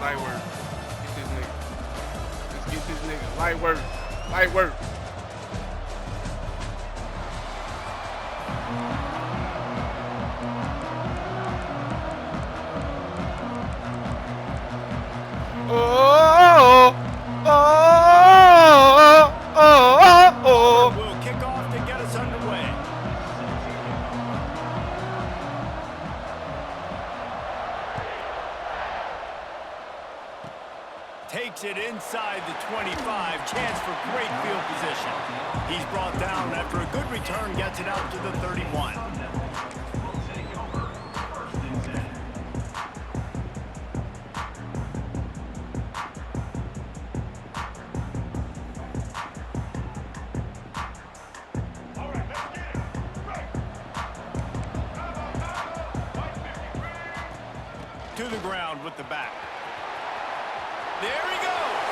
Light work. Get this nigga. Let's get this nigga. Light work. Light work. Will kick off to get us underway. Takes it inside the 25. Chance for great field position. He's brought down after a good return, gets it out to the 31. To the ground with the back. There he goes.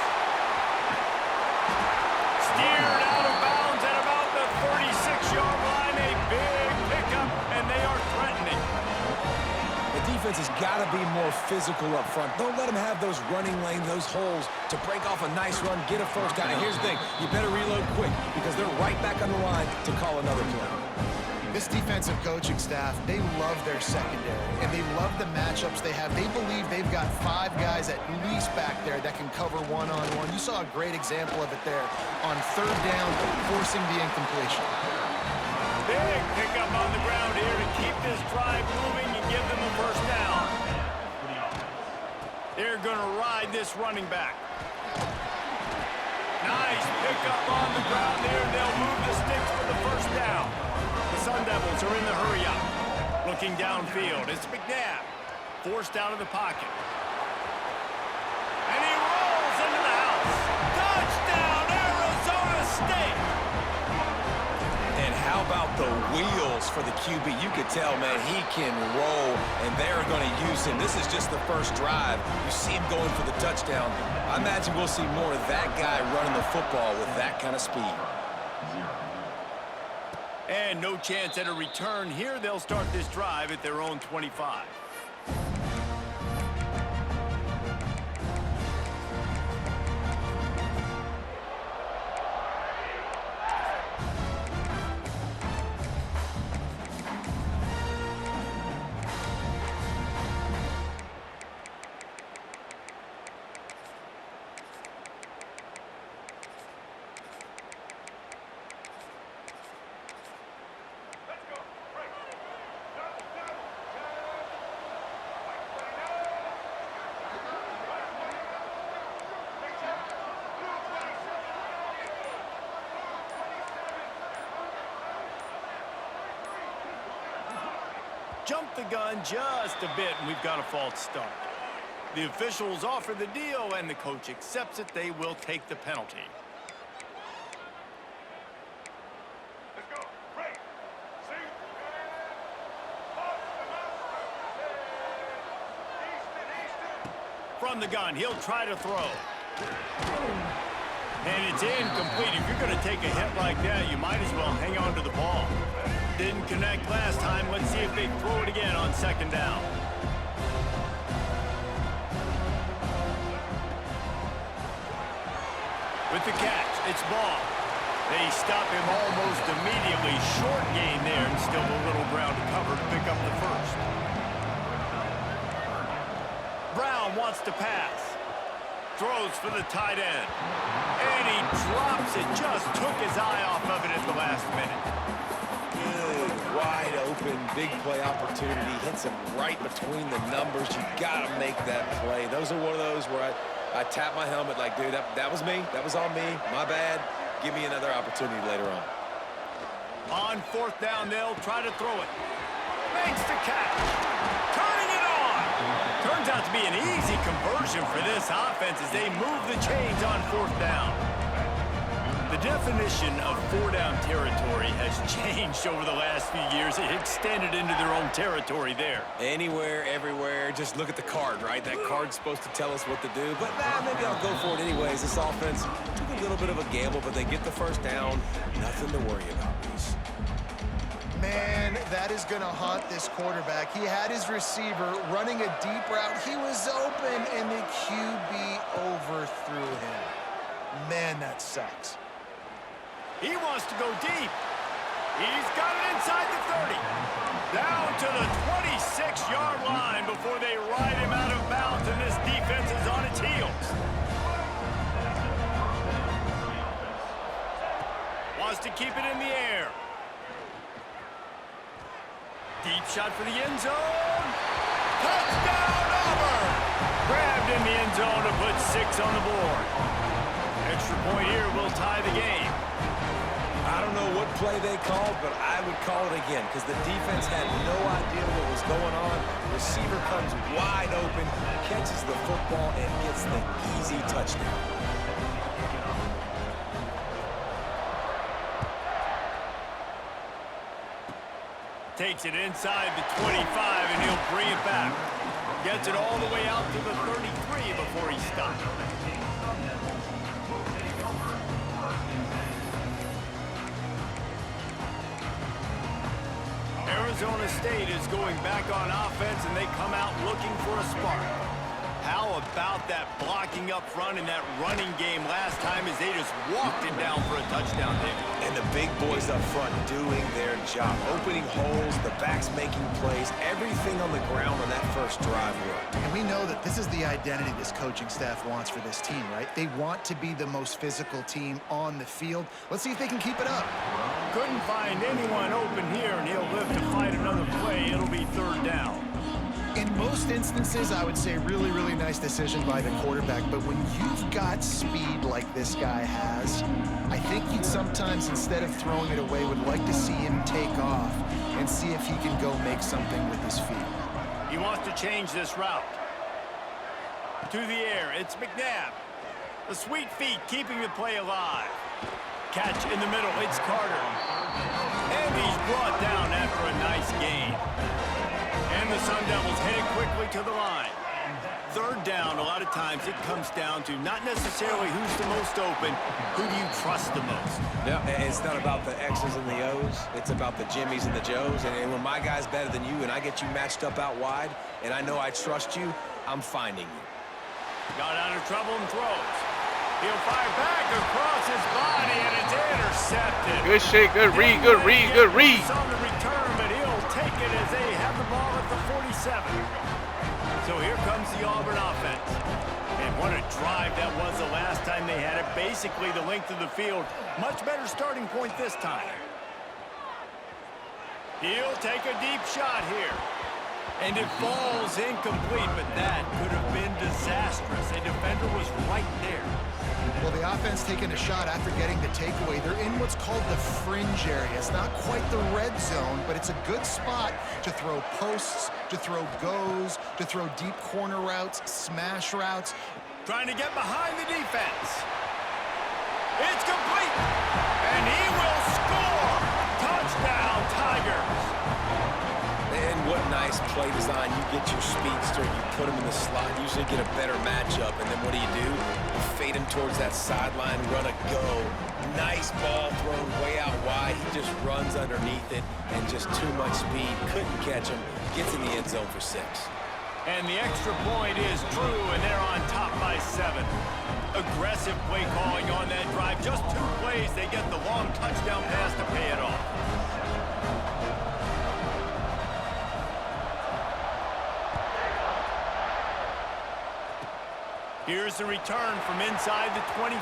Steered out of bounds at about the 36-yard line. A big pickup, and they are threatening. The defense has got to be more physical up front. Don't let them have those running lanes, those holes to break off a nice run, get a first down. And here's the thing, you better reload quick because they're right back on the line to call another play. This defensive coaching staff, they love their secondary, and they love the matchups they have. They believe they've got 5 guys at least back there that can cover one-on-one. You saw a great example of it there on 3rd down, forcing the incompletion. Big pickup on the ground here to keep this drive moving and give them a first down. They're going to ride this running back. Nice pickup on the ground there. They'll move the sticks for the first down. The Sun Devils are in the hurry-up. Looking downfield, it's McNabb. Forced out of the pocket. And he rolls into the house. Touchdown, Arizona State! And how about the wheels for the QB? You could tell, man, he can roll, and they're going to use him. This is just the first drive. You see him going for the touchdown. I imagine we'll see more of that guy running the football with that kind of speed. And no chance at a return here. They'll start this drive at their own 25. Jump the gun just a bit, and we've got a false start. The officials offer the deal, and the coach accepts it. They will take the penalty. Let's go. Break. See? From the gun, he'll try to throw. And it's incomplete. If you're going to take a hit like that, you might as well hang on to the ball. Didn't connect last time. Let's see if they throw it again on 2nd down. With the catch, it's Ball. They stop him almost immediately. Short gain there, and still a little ground to cover to pick up the first. Brown wants to pass. Throws for the tight end. And he drops it. Just took his eye off of it at the last minute. Wide open, big play opportunity. Hits him right between the numbers. You got to make that play. Those are one of those where I tap my helmet like, dude, that was me. That was on me. My bad. Give me another opportunity later on. On 4th down, they'll try to throw it. Makes the catch. Turning it on. Turns out to be an easy conversion for this offense as they move the chains on 4th down. The definition of 4-down territory has changed over the last few years. It extended into their own territory there. Anywhere, everywhere, just look at the card, right? That card's supposed to tell us what to do, but maybe I'll go for it anyways. This offense took a little bit of a gamble, but they get the first down. Nothing to worry about, Reese. Man, that is going to haunt this quarterback. He had his receiver running a deep route. He was open, and the QB overthrew him. Man, that sucks. He wants to go deep. He's got it inside the 30. Down to the 26-yard line before they ride him out of bounds, and this defense is on its heels. Wants to keep it in the air. Deep shot for the end zone. Touchdown, Auburn! Grabbed in the end zone to put 6 on the board. Extra point here will tie the game. I don't know what play they called, but I would call it again because the defense had no idea what was going on. Receiver comes wide open, catches the football, and gets the easy touchdown. Takes it inside the 25, and he'll bring it back. Gets it all the way out to the 33 before he stops. Arizona State is going back on offense, and they come out looking for a spark. How about that blocking up front and that running game last time as they just walked it down for a touchdown there? And the big boys up front doing their job. Opening holes, the backs making plays, everything on the ground on that first drive worked. And we know that this is the identity this coaching staff wants for this team, right? They want to be the most physical team on the field. Let's see if they can keep it up. Couldn't find anyone open here, and he'll live to fight another play. It'll be 3rd down. In most instances, I would say really, really nice decision by the quarterback. But when you've got speed like this guy has, I think you'd sometimes, instead of throwing it away, would like to see him take off and see if he can go make something with his feet. He wants to change this route. To the air, it's McNabb. The sweet feet keeping the play alive. Catch in the middle, it's Carter. And he's brought down after a nice gain. And the Sun Devils headed quickly to the line. 3rd down, a lot of times it comes down to not necessarily who's the most open, who do you trust the most? No, it's not about the X's and the O's. It's about the Jimmies and the Joes. And when my guy's better than you and I get you matched up out wide, and I know I trust you, I'm finding you. Got out of trouble and throws. He'll fire back across his body, and it's intercepted. Good shit, good read, good read, good read. It's on the return, but he'll take it as they have the ball at the 47. So here comes the Auburn offense. And what a drive that was the last time they had it. Basically the length of the field. Much better starting point this time. He'll take a deep shot here. And it falls incomplete, but that could have been disastrous. A defender was right there. Well, the offense taking a shot after getting the takeaway. They're in what's called the fringe area. It's not quite the red zone, but it's a good spot to throw posts, to throw goes, to throw deep corner routes, smash routes. Trying to get behind the defense. It's complete. And he will score. Touchdown, Tigers. And what nice play design. You get your speedster, you put him in the slot, usually get a better matchup, and then what do? You fade him towards that sideline, run a go. Nice ball thrown way out wide. He just runs underneath it, and just too much speed. Couldn't catch him. Gets in the end zone for 6. And the extra point is true, and they're on top by 7. Aggressive play calling on that drive. Just 2 plays, they get the long touchdown pass to pay it off. Here's the return from inside the 25.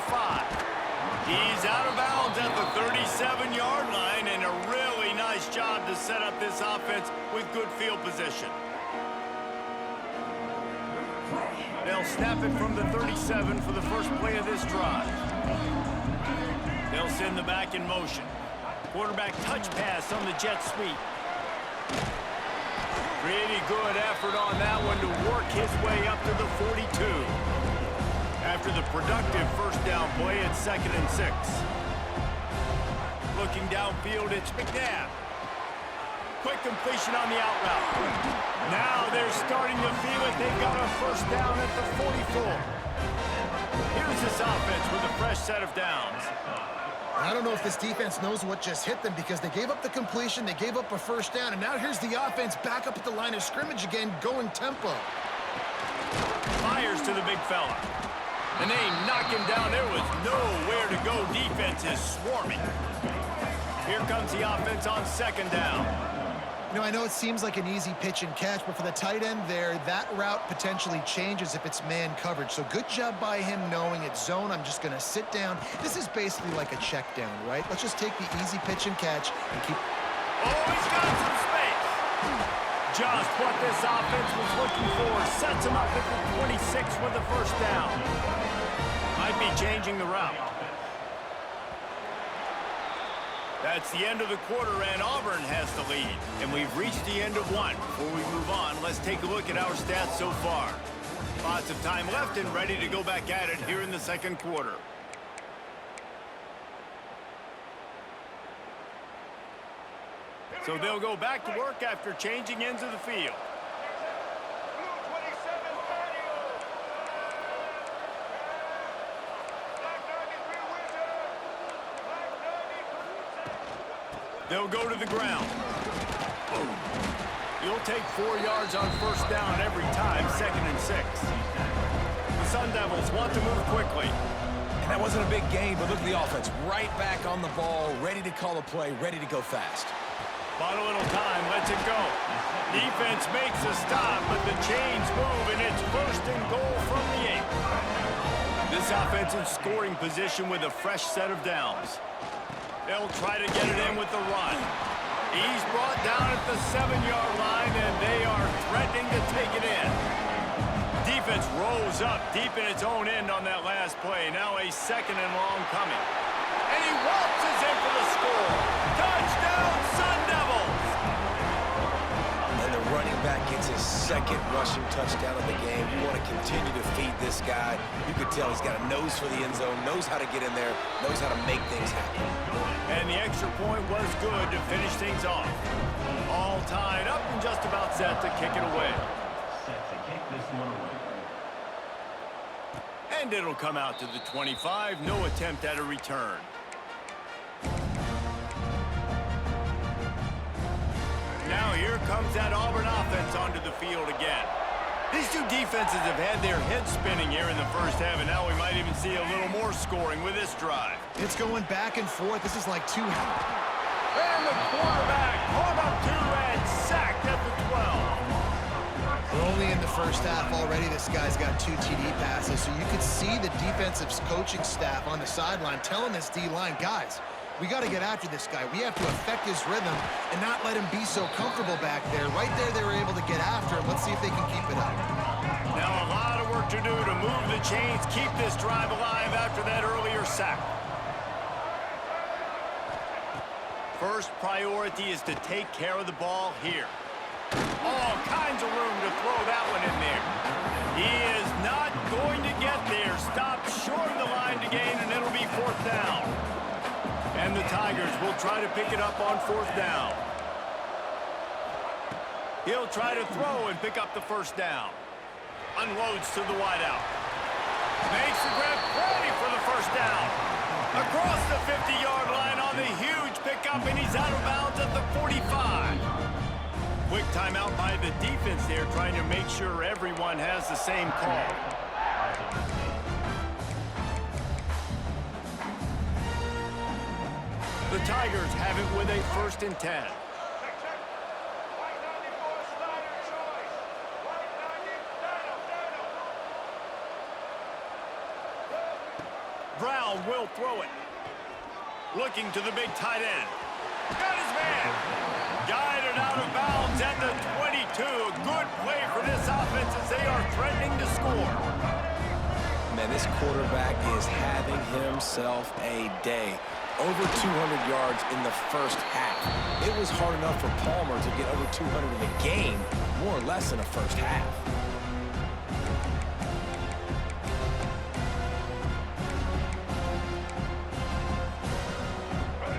He's out of bounds at the 37-yard line, and a really nice job to set up this offense with good field position. They'll snap it from the 37 for the first play of this drive. They'll send the back in motion. Quarterback touch pass on the jet sweep. Pretty good effort on that one to work his way up to the 42. After the productive first down play at 2nd and 6. Looking downfield, it's McNabb. Quick completion on the out route. Now they're starting to feel it. They've got a first down at the 44. Here's this offense with a fresh set of downs. I don't know if this defense knows what just hit them because they gave up the completion, they gave up a first down, and now here's the offense back up at the line of scrimmage again, going tempo. Fires to the big fella. And they knock him down. There was nowhere to go. Defense is swarming. Here comes the offense on second down. You know, I know it seems like an easy pitch and catch, but for the tight end there, that route potentially changes if it's man coverage. So good job by him knowing it's zone. I'm just going to sit down. This is basically like a check down, right? Let's just take the easy pitch and catch and keep... Oh, he's got some space. Just what this offense was looking for. Sets him up at the 26 with the first down. Might be changing the route. That's the end of the quarter, and Auburn has the lead. And we've reached the end of one. Before we move on, let's take a look at our stats so far. Lots of time left and ready to go back at it here in the second quarter. So they'll go back to work after changing ends of the field. Blue 27, Mario. Black 93, Winter. Black 93. They'll go to the ground. You'll take 4 yards on first down every time, 2nd and 6. The Sun Devils want to move quickly. And that wasn't a big gain, but look at the offense. Right back on the ball, ready to call a play, ready to go fast. Bought a little time, lets it go. Defense makes a stop, but the chains move, and it's 1st and goal from the 8. This offense in scoring position with a fresh set of downs. They'll try to get it in with the run. He's brought down at the 7-yard line, and they are threatening to take it in. Defense rolls up deep in its own end on that last play. Now a 2nd and long coming. And he waltzes in for the score. Touchdown, Sun Devils! And the running back gets his 2nd rushing touchdown of the game. You want to continue to feed this guy. You could tell he's got a nose for the end zone, knows how to get in there, knows how to make things happen. And the extra point was good to finish things off. All tied up and just about set to kick it away. And it'll come out to the 25. No attempt at a return. Now here comes that Auburn offense onto the field again. These two defenses have had their heads spinning here in the first half, and now we might even see a little more scoring with this drive. It's going back and forth. This is like two... And the quarterback, caught up to and sacked at the 12. We're only in the first half already. This guy's got 2 TD passes, so you could see the defensive coaching staff on the sideline telling this D-line, guys, we got to get after this guy. We have to affect his rhythm and not let him be so comfortable back there. Right there, they were able to get after him. Let's see if they can keep it up. Now a lot of work to do to move the chains, keep this drive alive after that earlier sack. First priority is to take care of the ball here. All kinds of room to throw that one in there. He is not going to get there. Stop short of the line to gain, and it'll be 4th down. And the Tigers will try to pick it up on 4th down. He'll try to throw and pick up the first down. Unloads to the wideout. Makes the grab, ready for the first down. Across the 50-yard line on the huge pickup, and he's out of bounds at the 45. Quick timeout by the defense there, trying to make sure everyone has the same call. The Tigers have it with a 1st and 10. Check, check. White 94, Snyder choice. White 90, Dano. Brown will throw it. Looking to the big tight end. Got his man. Guided out of bounds at the 22. A good play for this offense as they are threatening to score. Man, this quarterback is having himself a day. Over 200 yards in the first half. It was hard enough for Palmer to get over 200 in the game, more or less in the first half.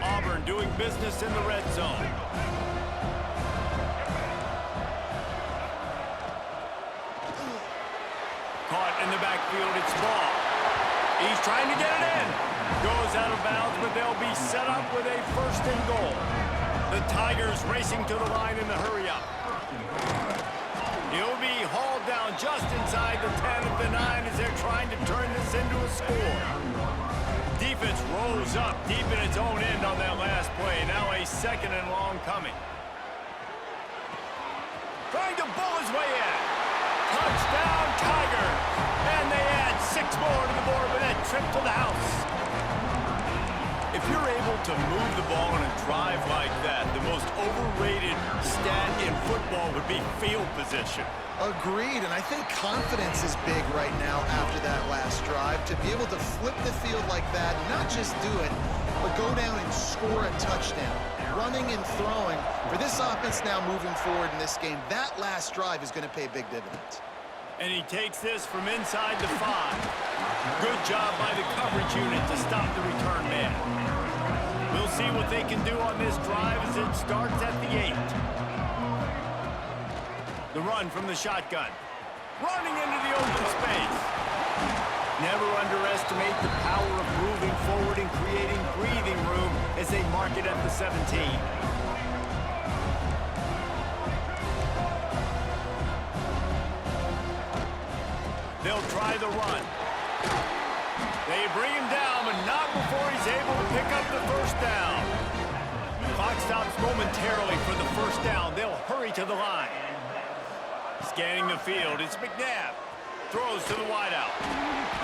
Auburn doing business in the red zone. Caught in the backfield, it's ball. He's trying to get it in. Goes out of bounds, but they'll be set up with a first and goal. The Tigers racing to the line in the hurry-up. He'll be hauled down just inside the 10 of the 9 as they're trying to turn this into a score. Defense rose up deep in its own end on that last play. Now a second and long coming. Trying to bull his way in. Touchdown, Tigers. And they add 6 more to the board with that trip to the house. If you're able to move the ball on a drive like that, the most overrated stat in football would be field position. Agreed, and I think confidence is big right now after that last drive. To be able to flip the field like that, not just do it, but go down and score a touchdown. Running and throwing. For this offense now moving forward in this game, that last drive is going to pay big dividends. And he takes this from inside the 5. Good job by the coverage unit to stop the return man. We'll see what they can do on this drive as it starts at the 8. The run from the shotgun. Running into the open space. Never underestimate the power of moving forward and creating breathing room as they mark it at the 17. They'll try the run. They bring him down, but not before he's able to pick up the first down. Clock stops momentarily for the first down. They'll hurry to the line. Scanning the field, it's McNabb. Throws to the wideout.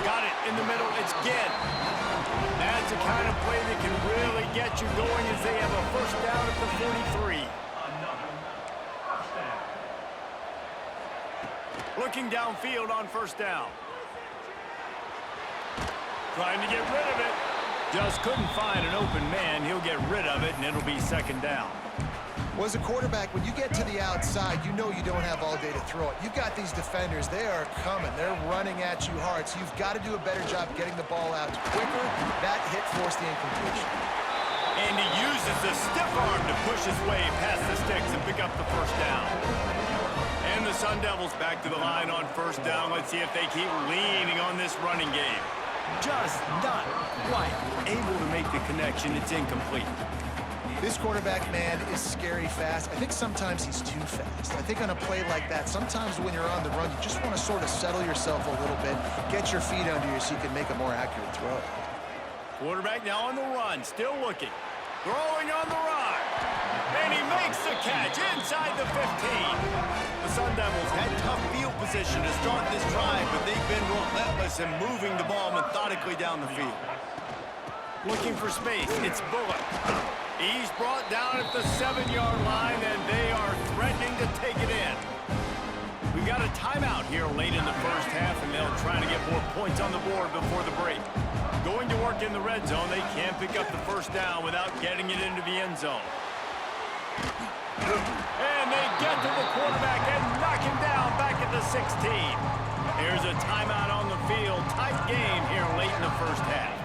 Got it in the middle, it's Ginn. That's the kind of play that can really get you going as they have a first down at the 43. Looking downfield on first down. Trying to get rid of it. Just couldn't find an open man. He'll get rid of it, and it'll be second down. Well, as a quarterback, when you get to the outside, you know you don't have all day to throw it. You've got these defenders. They are coming. They're running at you hard, so you've got to do a better job getting the ball out quicker. That hit forced the incompletion. And he uses the stiff arm to push his way past the sticks and pick up the first down. And the Sun Devils back to the line on first down. Let's see if they keep leaning on this running game. Just not quite able to make the connection. It's incomplete. This quarterback, man, is scary fast. I think sometimes he's too fast. I think on a play like that, sometimes when you're on the run, you just want to sort of settle yourself a little bit, get your feet under you so you can make a more accurate throw. Quarterback now on the run, still looking. Throwing on the run. And he makes the catch inside the 15. The Sun Devils had tough field position to start this drive, but they've been relentless in moving the ball methodically down the field. Looking for space, it's Bullock. He's brought down at the 7-yard line, and they are threatening to take it in. We've got a timeout here late in the first half, and they'll try to get more points on the board before the break. Going to work in the red zone, they can't pick up the first down without getting it into the end zone. And they get to the quarterback and knock him down back at the 16. There's a timeout on the field. Tight game here late in the first half.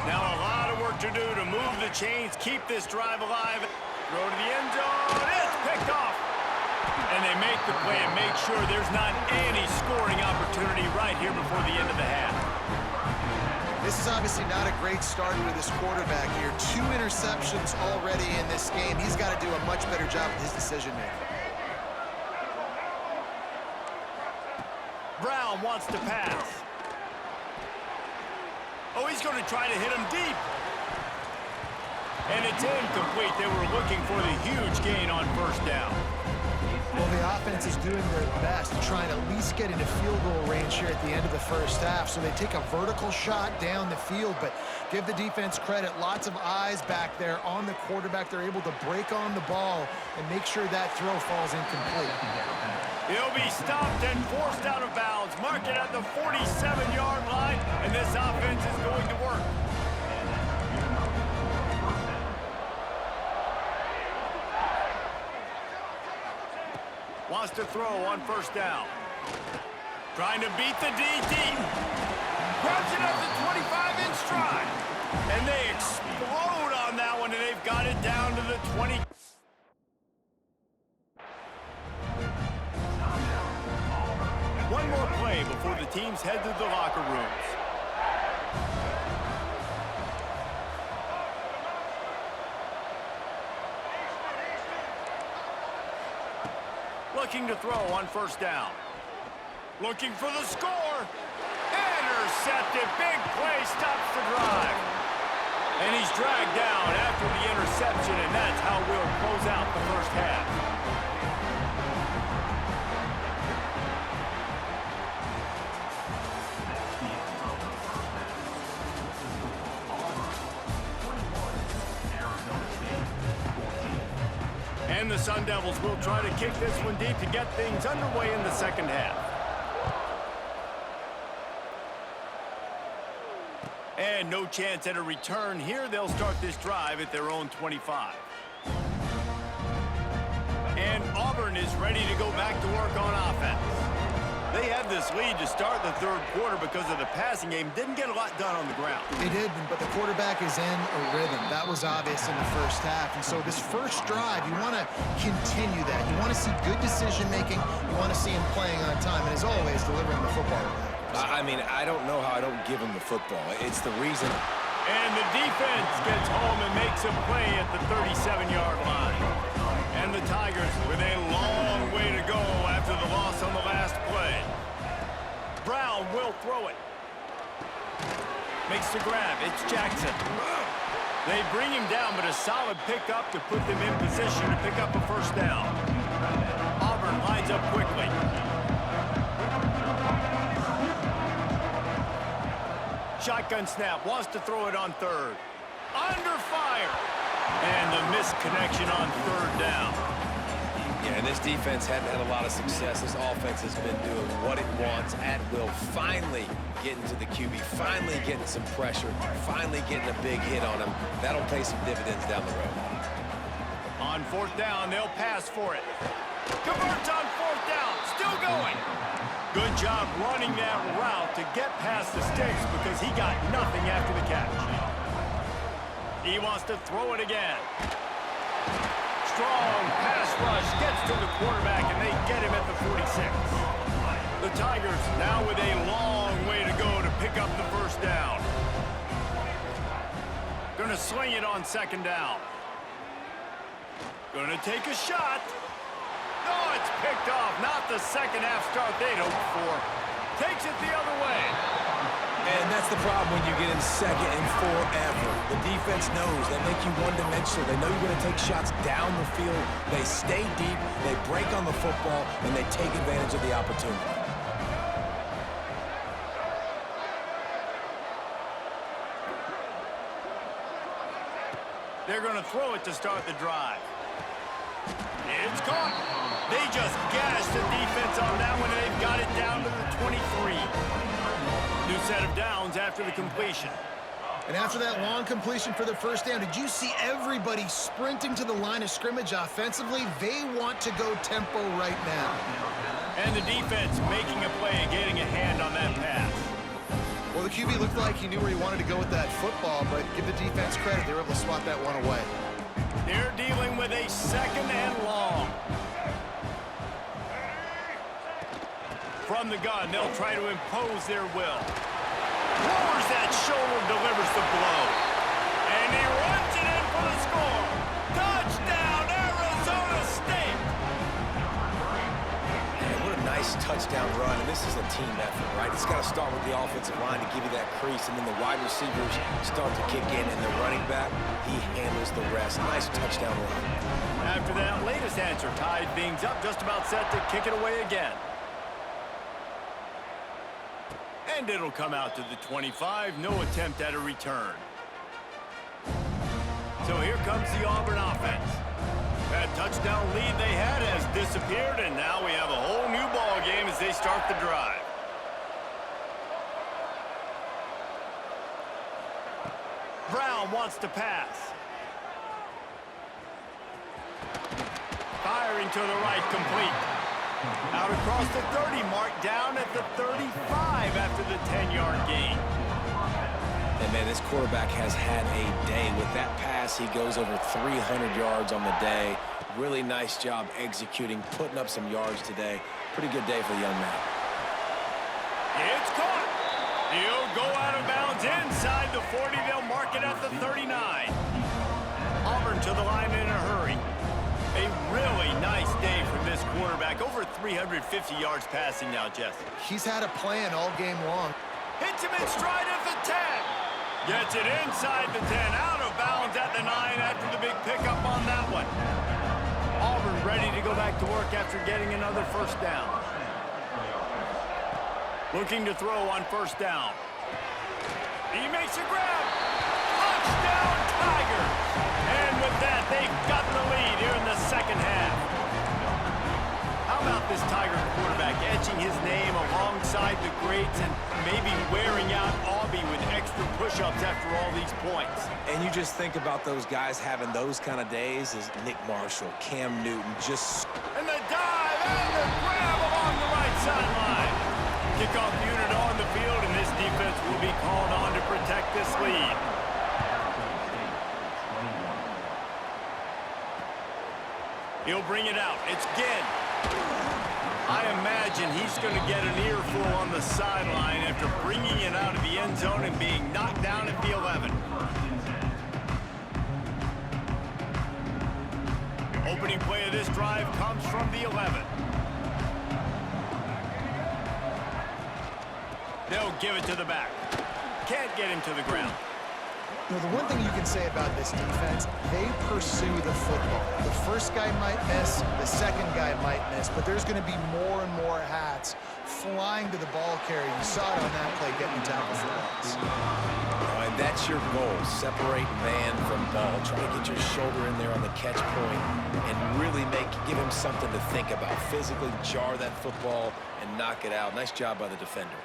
Now a lot of work to do to move the chains, keep this drive alive. Throw to the end zone. It's picked off. And they make the play and make sure there's not any scoring opportunity right here before the end of the half. This is obviously not a great start with this quarterback here. 2 interceptions already in this game. He's got to do a much better job with his decision-making. Brown wants to pass. Oh, he's going to try to hit him deep. And it's incomplete. They were looking for the huge gain on first down. Well, the offense is doing their best, trying to at least get into field goal range here at the end of the first half. So they take a vertical shot down the field, but give the defense credit. Lots of eyes back there on the quarterback. They're able to break on the ball and make sure that throw falls incomplete. He'll be stopped and forced out of bounds. Mark it at the 47-yard line, and this offense is going to work. Wants to throw on first down. Trying to beat the D deep. Grabs it at the 25-inch stride. And they explode on that one, and they've got it down to the 20. One more play before the teams head to the locker rooms. looking to throw on first down. Looking for the score. Intercepted. Big play stops the drive. And he's dragged down after the interception, and that's how we'll close out the first half. And the Sun Devils will try to kick this one deep to get things underway in the second half. And no chance at a return here. They'll start this drive at their own 25. And Auburn is ready to go back to work on offense. They had this lead to start the third quarter because of the passing game. Didn't get a lot done on the ground. They did, but the quarterback is in a rhythm. That was obvious in the first half. And so this first drive, you want to continue that. You want to see good decision-making. You want to see him playing on time. And as always, delivering the football. I mean, I don't know how I don't give him the football. It's the reason. And the defense gets home and makes a play at the 37-yard line. And the Tigers with a long way to go after the loss on the last play. Brown will throw it. Makes the grab. It's Jackson. They bring him down, but a solid pickup to put them in position to pick up a first down. Auburn lines up quickly. Shotgun snap, wants to throw it on third. Under fire. And the missed connection on third down. Yeah, and this defense hadn't had a lot of success. This offense has been doing what it wants at will. Finally getting to the QB, finally getting some pressure, finally getting a big hit on him. That'll pay some dividends down the road. On fourth down, they'll pass for it. Converts on fourth down, still going. Good job running that route to get past the sticks because he got nothing after the catch. He wants to throw it again. Strong pass rush gets to the quarterback, and they get him at the 46. The Tigers now with a long way to go to pick up the first down. Gonna sling it on second down. Gonna take a shot. Oh, it's picked off. Not the second half start they'd hoped for. Takes it the other way. And that's the problem when you get in second and forever. The defense knows they make you one-dimensional. They know you're going to take shots down the field. They stay deep, they break on the football, and they take advantage of the opportunity. They're going to throw it to start the drive. It's caught. They just gashed the defense on that one, and they've got it down to the 23. New set of downs after the completion. And after that long completion for the first down, did you see everybody sprinting to the line of scrimmage offensively? They want to go tempo right now. And the defense making a play and getting a hand on that pass. Well, the QB looked like he knew where he wanted to go with that football, but give the defense credit. They were able to swat that one away. They're dealing with a second and long. From the gun, they'll try to impose their will. Lowers that shoulder, delivers the blow. And he runs it in for the score. Touchdown, Arizona State! Man, what a nice touchdown run. And this is a team effort, right? It's got to start with the offensive line to give you that crease, and then the wide receivers start to kick in, and the running back, he handles the rest. Nice touchdown run. After that latest answer, tied things up, just about set to kick it away again. And it'll come out to the 25. No attempt at a return. So here comes the Auburn offense. That touchdown lead they had has disappeared, and now we have a whole new ball game as they start the drive. Brown wants to pass. Firing to the right, complete. Out across the 30 mark, down at the 35 after the 10-yard gain. And, man, this quarterback has had a day. With that pass, he goes over 300 yards on the day. Really nice job executing, putting up some yards today. Pretty good day for the young man. It's caught. He'll go out of bounds inside the 40. They'll mark it at the 39. Auburn to the line in a hurry. A really nice day from this quarterback. Over 350 yards passing now, Jesse. He's had a plan all game long. Hits him in stride at the 10. Gets it inside the 10. Out of bounds at the 9 after the big pickup on that one. Auburn ready to go back to work after getting another first down. Looking to throw on first down. He makes a grab. Touchdown, Tigers. And with that, they've gotten the lead here in the second half. How about this Tiger quarterback etching his name alongside the greats and maybe wearing out Aubie with extra push-ups after all these points? And you just think about those guys having those kind of days as Nick Marshall, Cam Newton, just... And the dive and the grab along the right sideline. Kickoff unit on the field, and this defense will be called on to protect this lead. He'll bring it out. It's Ginn. I imagine he's going to get an earful on the sideline after bringing it out of the end zone and being knocked down at the 11. Opening play of this drive comes from the 11. They'll give it to the back. Can't get him to the ground. You know, the one thing you can say about this defense, they pursue the football. The first guy might miss, the second guy might miss, but there's going to be more and more hats flying to the ball carrier. You saw it on that play getting the tackle for loss. And that's your goal, separate man from ball. Try to get your shoulder in there on the catch point and really give him something to think about. Physically jar that football and knock it out. Nice job by the defender.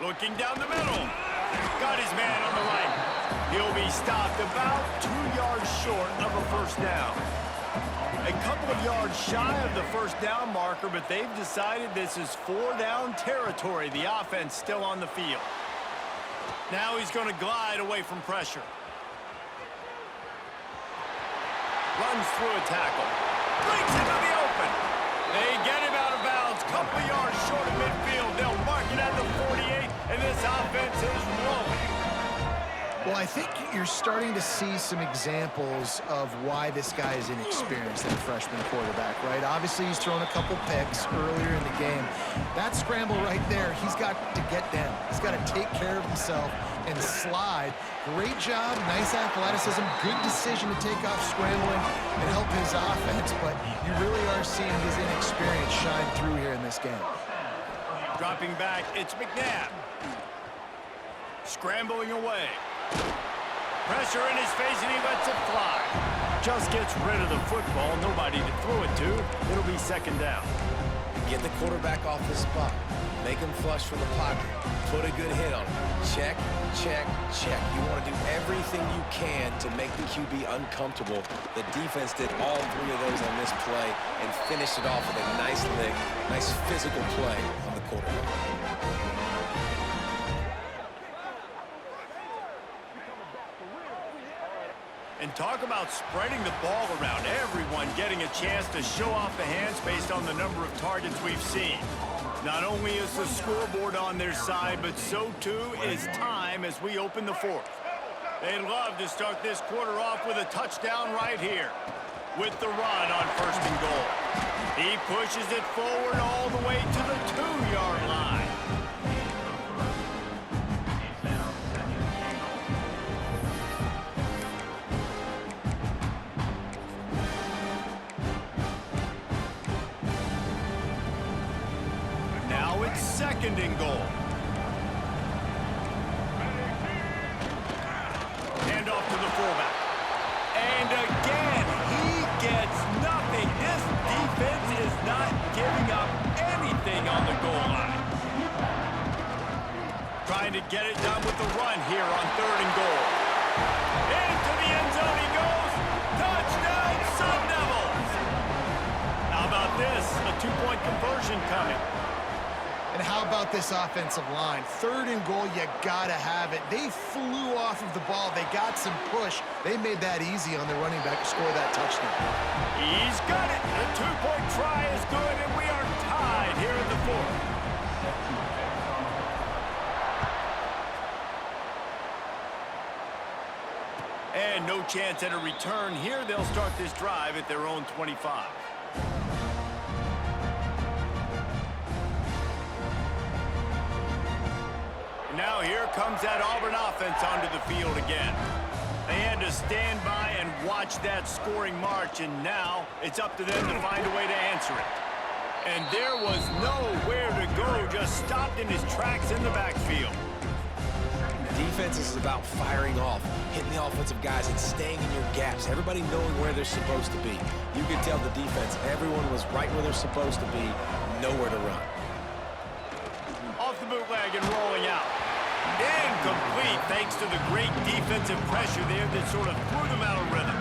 Looking down the middle. Got his man on the right. He'll be stopped about 2 yards short of a first down. A couple of yards shy of the first down marker, but they've decided this is 4-down territory. The offense still on the field. Now he's going to glide away from pressure. Runs through a tackle. Breaks into the open. They get him out of bounds. Couple of yards short of midfield. They'll mark it at the 48, and this offense is rolling. Well, I think you're starting to see some examples of why this guy is inexperienced at freshman quarterback, right? Obviously, he's thrown a couple picks earlier in the game. That scramble right there, he's got to get down. He's got to take care of himself and slide. Great job, nice athleticism, good decision to take off scrambling and help his offense, but you really are seeing his inexperience shine through here in this game. Dropping back, it's McNabb. Scrambling away. Pressure in his face, and he lets it fly. Just gets rid of the football. Nobody to throw it to. It'll be second down. Get the quarterback off his spot. Make him flush from the pocket. Put a good hit on him. Check, check, check. You want to do everything you can to make the QB uncomfortable. The defense did all three of those on this play and finished it off with a nice lick, nice physical play on the quarterback. And talk about spreading the ball around. Everyone getting a chance to show off the hands based on the number of targets we've seen. Not only is the scoreboard on their side, but so too is time as we open the fourth. They'd love to start this quarter off with a touchdown right here. With the run on first and goal. He pushes it forward all the way to the 2-yard line. Second and goal. Hand off to the fullback. And again, he gets nothing. This defense is not giving up anything on the goal line. Trying to get it done with the run here on third and goal. Into the end zone he goes. Touchdown, Sun Devils. How about this? A 2-point conversion coming. And how about this offensive line? Third and goal, you gotta have it. They flew off of the ball. They got some push. They made that easy on the running back to score that touchdown. He's got it. The 2-point try is good, and we are tied here in the fourth. And no chance at a return. Here they'll start this drive at their own 25. Now here comes that Auburn offense onto the field again. They had to stand by and watch that scoring march, and now it's up to them to find a way to answer it. And there was nowhere to go, just stopped in his tracks in the backfield. Defense is about firing off, hitting the offensive guys, and staying in your gaps. Everybody knowing where they're supposed to be. You can tell the defense, everyone was right where they're supposed to be, nowhere to run. Off the bootleg and rolling out. Incomplete, thanks to the great defensive pressure there that sort of threw them out of rhythm.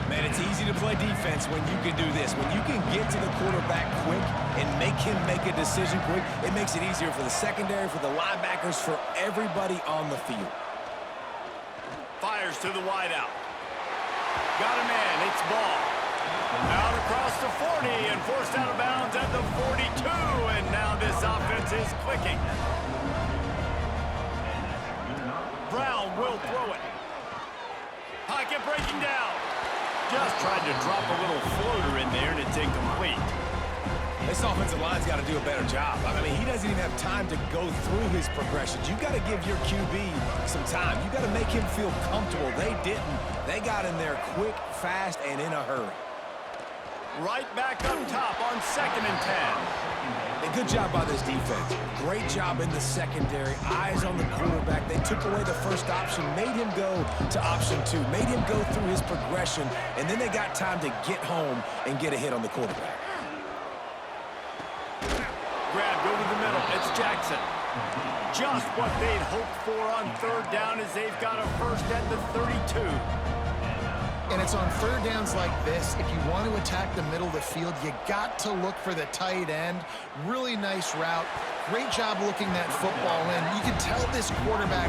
Man, it's easy to play defense when you can do this. When you can get to the quarterback quick and make him make a decision quick, it makes it easier for the secondary, for the linebackers, for everybody on the field. Fires to the wideout. Got a man, it's ball. Out across the 40 and forced out of bounds at the 42, and now this offense is clicking. Brown will throw it. Pocket breaking down. Just tried to drop a little floater in there, and it's incomplete. This offensive line's got to do a better job. I mean, he doesn't even have time to go through his progressions. You got to give your QB some time. You got to make him feel comfortable. They didn't. They got in there quick, fast, and in a hurry. Right back up top on 2nd and 10. A good job by this defense. Great job in the secondary. Eyes on the quarterback. They took away the first option, made him go to option 2, made him go through his progression, and then they got time to get home and get a hit on the quarterback. Grabbed over the middle. It's Jackson. Just what they'd hoped for on 3rd down as they've got a first at the 32. And it's on 3rd downs like this, if you want to attack the middle of the field, you got to look for the tight end. Really nice route. Great job looking that football in. You can tell this quarterback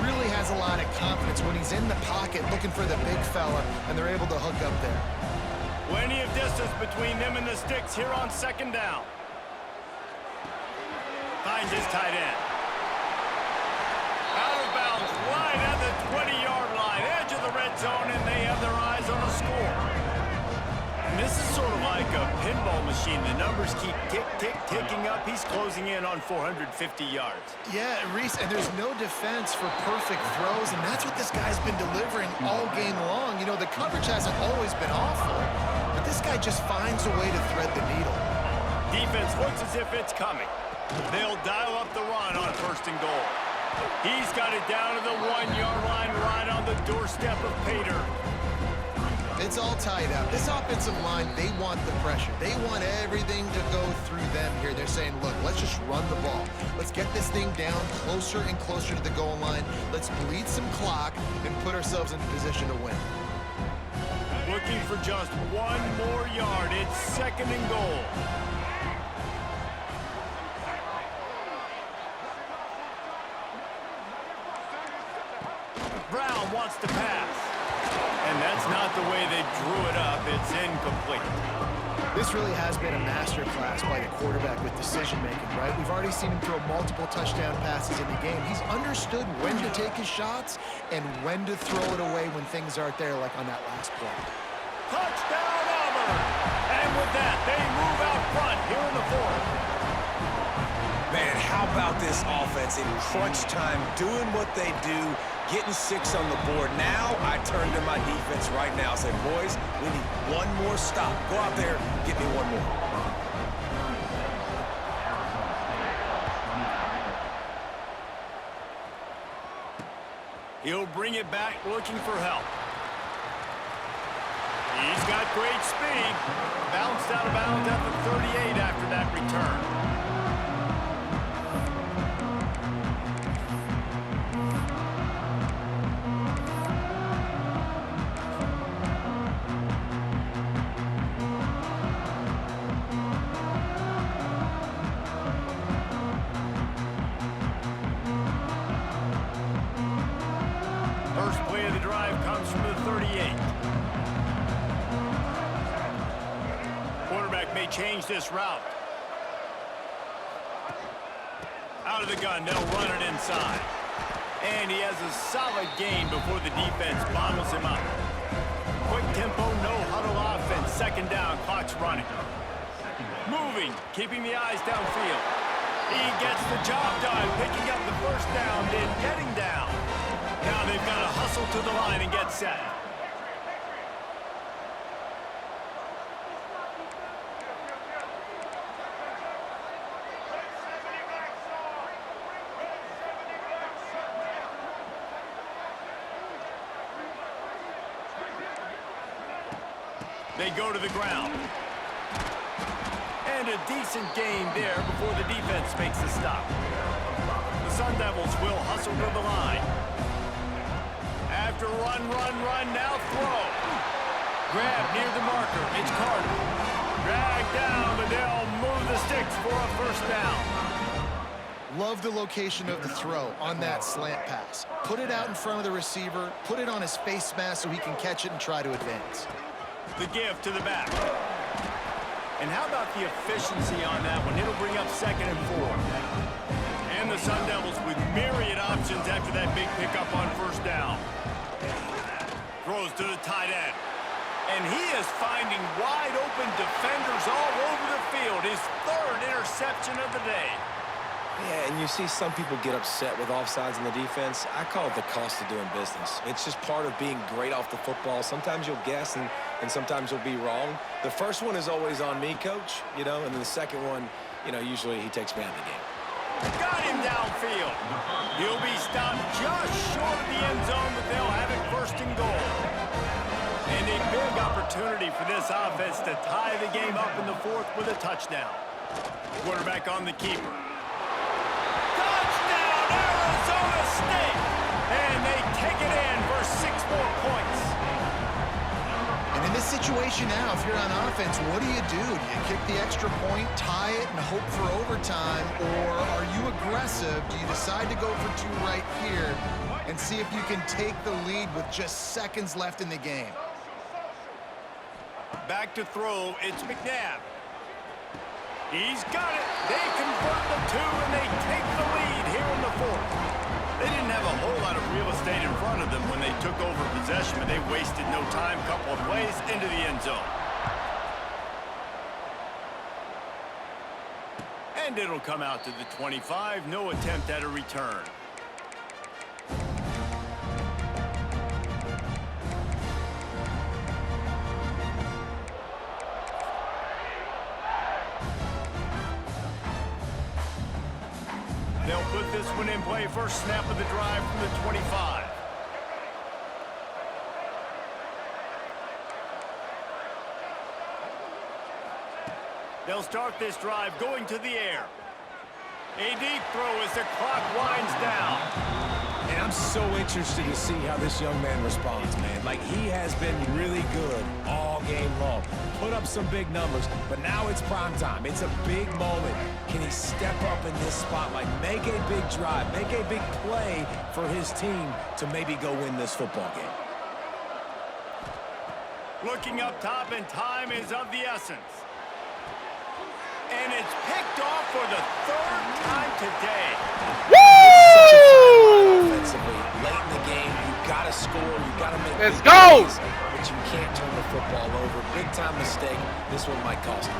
really has a lot of confidence when he's in the pocket looking for the big fella, and they're able to hook up there. Plenty of distance between them and the sticks here on 2nd down. Finds his tight end. Out of bounds, right at the 20-yard line, edge of the red zone, and they have their eyes on a score. And this is sort of like a pinball machine. The numbers keep ticking up. He's closing in on 450 yards. Yeah, Reese, and there's no defense for perfect throws, and that's what this guy's been delivering all game long. You know, the coverage hasn't always been awful, but this guy just finds a way to thread the needle. Defense looks as if it's coming. They'll dial up the run on 1st and goal. He's got it down to the 1-yard line, right on the doorstep of Pater. It's all tied up. This offensive line, they want the pressure. They want everything to go through them here. They're saying, look, let's just run the ball. Let's get this thing down closer and closer to the goal line. Let's bleed some clock and put ourselves in position to win. Looking for just 1 more yard. It's 2nd and goal. Brown wants to pass. And that's not the way they drew it up. It's incomplete. This really has been a masterclass by the quarterback with decision-making, right? We've already seen him throw multiple touchdown passes in the game. He's understood when to take his shots and when to throw it away when things aren't there, like on that last play. Touchdown, Auburn! And with that, they move out front here in the 4th. Man, how about this offense in crunch time, doing what they do, getting 6 on the board. Now I turn to my defense right now. Say, boys, we need 1 more stop. Go out there, get me 1 more. He'll bring it back looking for help. He's got great speed. Bounced out of bounds at the 38 after that return. First play of the drive comes from the 38. Quarterback may change this route. Out of the gun, they'll run it inside. And he has a solid gain before the defense bottles him up. high-tempo, no-huddle offense. Second down, clock's running. Moving, keeping the eyes downfield. He gets the job done, picking up the first down, then getting down. Now they've got to hustle to the line and get set. They go to the ground. And a decent game there before the defense makes the stop. The Sun Devils will hustle to the line. After run, now throw. Grab near the marker. It's Carter. Drag down, but they'll move the sticks for a first down. Love the location of the throw on that slant pass. Put it out in front of the receiver, put it on his face mask so he can catch it and try to advance. The give to the back. And how about the efficiency on that one? It'll bring up 2nd and 4. And the Sun Devils with myriad options after that big pickup on first down. Throws to the tight end. And he is finding wide open defenders all over the field. His 3rd interception of the day. Yeah, and you see some people get upset with offsides in the defense. I call it the cost of doing business. It's just part of being great off the football. Sometimes you'll guess and sometimes you'll be wrong. The first one is always on me, Coach, and then the second one, usually he takes me out of the game. Got him downfield. He'll be stopped just short of the end zone, but they'll have it 1st and goal. And a big opportunity for this offense to tie the game up in the 4th with a touchdown. Quarterback on the keeper. Touchdown, Arizona State! And they take it in for 6 more points. And in this situation now, if you're on offense, what do? Do you kick the extra point, tie it, and hope for overtime? Or are you aggressive? Do you decide to go for 2 right here and see if you can take the lead with just seconds left in the game? Back to throw, it's McNabb. He's got it. They convert the 2, and they take the lead here in the 4th. They didn't have a whole lot of real estate in front of them when they took over possession, but they wasted no time. Couple of plays into the end zone. And it'll come out to the 25. No attempt at a return. They'll put this one in play. First snap of the drive from the 25. They'll start this drive going to the air. A deep throw as the clock winds down. And I'm so interested to see how this young man responds, man. Like, he has been really good all game long. Put up some big numbers, but now it's prime time. It's a big moment. Can he step up in this spotlight, make a big drive, make a big play for his team to maybe go win this football game? Looking up top, and time is of the essence. And it's picked off for the 3rd time today. Woo! Offensively, late in the game, you got to score, you got to make Let's big go! plays, but you can't turn the football over. Big time mistake. This one might cost him.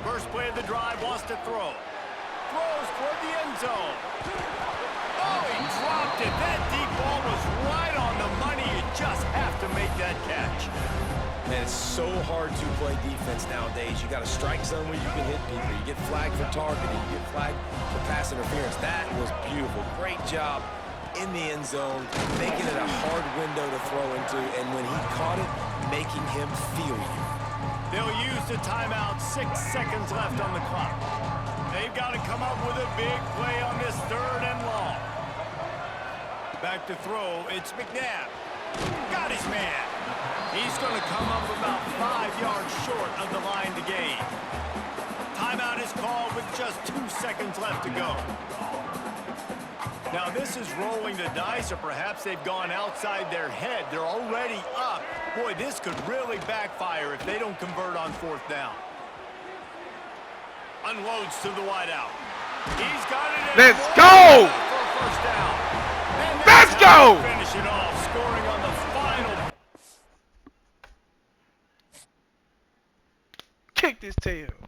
First play of the drive, wants to throw. Throws toward the end zone. Oh, he dropped it. That deep ball was right on the money. You just have to make that catch. Man, it's so hard to play defense nowadays. You got a strike zone where you can hit people. You get flagged for targeting. You get flagged for pass interference. That was beautiful. Great job in the end zone, making it a hard window to throw into, and when he caught it, making him feel you. They'll use the timeout. 6 seconds left on the clock. They've got to come up with a big play on this 3rd and long. Back to throw, it's McNabb. Got his man. He's going to come up about 5 yards short of the line to gain. Timeout is called with just 2 seconds left to go. Now this is rolling the dice, or perhaps they've gone outside their head. They're already up. Boy, this could really backfire if they don't convert on 4th down. Unloads to the wideout. He's got it in. Let's go! For a first down. And Let's that's how go! they finish it off, scoring on the final. Kick this tail.